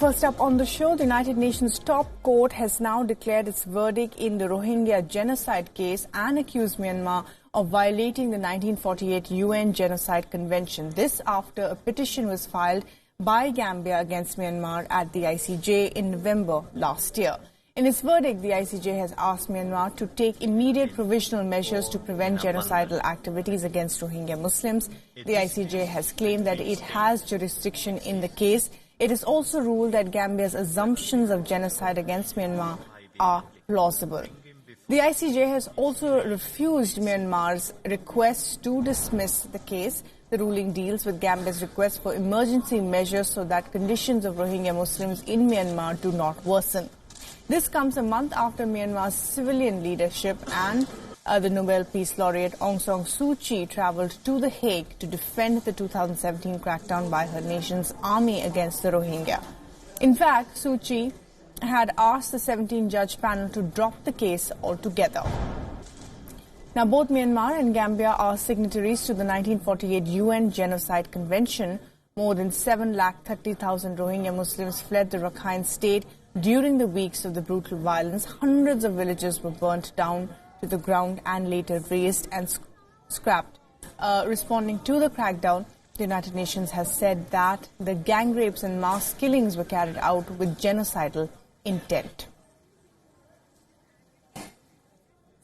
First up on the show, the United Nations top court has now declared its verdict in the Rohingya Genocide case and accused Myanmar of violating the 1948 UN Genocide Convention. This after a petition was filed by Gambia against Myanmar at the ICJ in November last year. In its verdict, the ICJ has asked Myanmar to take immediate provisional measures to prevent genocidal activities against Rohingya Muslims. The ICJ has claimed that it has jurisdiction in the case. It has also ruled that Gambia's assumptions of genocide against Myanmar are plausible. The ICJ has also refused Myanmar's request to dismiss the case. The ruling deals with Gambia's request for emergency measures so that conditions of Rohingya Muslims in Myanmar do not worsen. This comes a month after Myanmar's civilian leadership and the Nobel Peace Laureate Aung San Suu Kyi travelled to The Hague to defend the 2017 crackdown by her nation's army against the Rohingya. In fact, Suu Kyi had asked the 17-judge panel to drop the case altogether. Now, both Myanmar and Gambia are signatories to the 1948 UN Genocide Convention. More than 730,000 Rohingya Muslims fled the Rakhine state during the weeks of the brutal violence. Hundreds of villages were burnt down to the ground and later razed and scrapped. Responding to the crackdown, the United Nations has said that the gang rapes and mass killings were carried out with genocidal intent.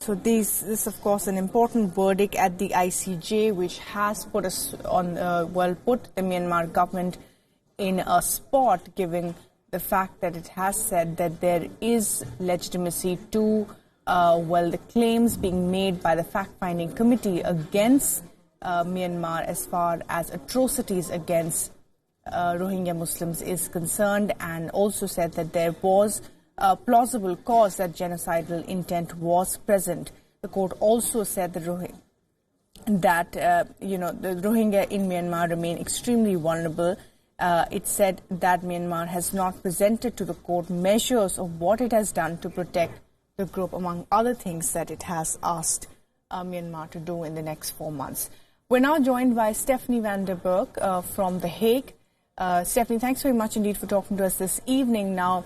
So this is, of course, an important verdict at the ICJ, which has put us on, put the Myanmar government in a spot, given the fact that it has said that there is legitimacy to the claims being made by the fact-finding committee against Myanmar as far as atrocities against Rohingya Muslims is concerned, and also said that there was a plausible cause that genocidal intent was present. The court also said that the Rohingya in Myanmar remain extremely vulnerable. It said that Myanmar has not presented to the court measures of what it has done to protect the group, among other things that it has asked Myanmar to do in the next 4 months. We're now joined by Stephanie van der Berg from The Hague. Stephanie, thanks very much indeed for talking to us this evening. Now,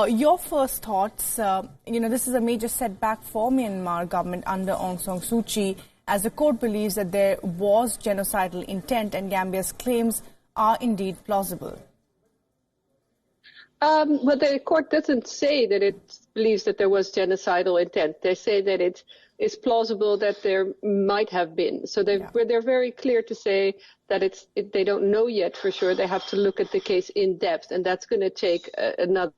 your first thoughts, this is a major setback for Myanmar government under Aung San Suu Kyi, as the court believes that there was genocidal intent and Gambia's claims are indeed plausible. Well, the court doesn't say that it believes that there was genocidal intent. They say that it is plausible that there might have been. So they're very clear to say that they don't know yet for sure. They have to look at the case in depth, and that's going to take another.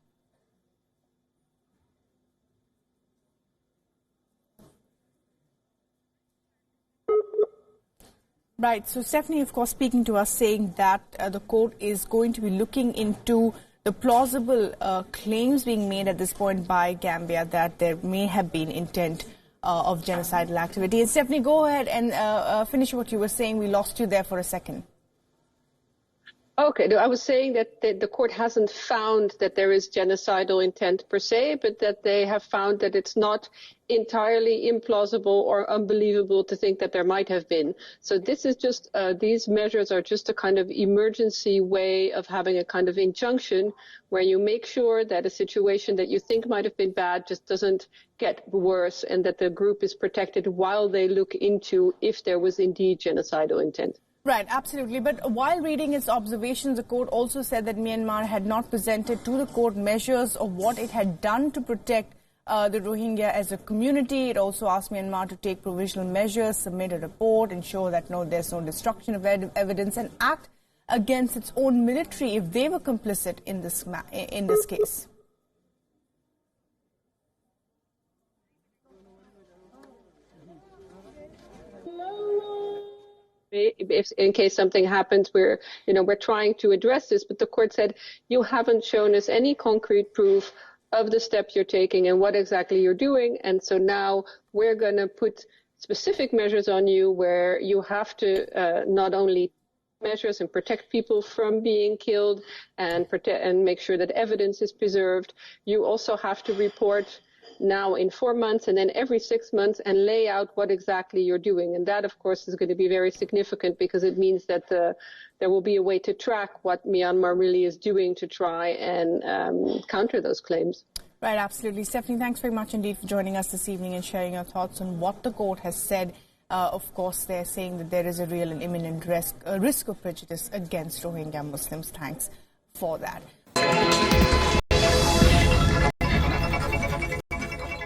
Right. So Stephanie, of course, speaking to us, saying that the court is going to be looking into the plausible claims being made at this point by Gambia that there may have been intent of genocidal activity. And Stephanie, go ahead and finish what you were saying. We lost you there for a second. Okay, no, I was saying that the court hasn't found that there is genocidal intent per se, but that they have found that it's not entirely implausible or unbelievable to think that there might have been. So this is just, these measures are just a kind of emergency way of having a kind of injunction where you make sure that a situation that you think might have been bad just doesn't get worse, and that the group is protected while they look into if there was indeed genocidal intent. Right, absolutely. But while reading its observations, the court also said that Myanmar had not presented to the court measures of what it had done to protect the Rohingya as a community. It also asked Myanmar to take provisional measures, submit a report, ensure that there's no destruction of evidence, and act against its own military if they were complicit in this case. If in case something happens, we're trying to address this, but the court said you haven't shown us any concrete proof of the steps you're taking and what exactly you're doing, and so now we're going to put specific measures on you where you have to not only measures and protect people from being killed and make sure that evidence is preserved. You also have to report now in 4 months and then every 6 months, and lay out what exactly you're doing. And that, of course, is going to be very significant because it means that there will be a way to track what Myanmar really is doing to try and counter those claims. Right, absolutely. Stephanie, thanks very much indeed for joining us this evening and sharing your thoughts on what the court has said. Of course, they're saying that there is a real and imminent risk of prejudice against Rohingya Muslims. Thanks for that.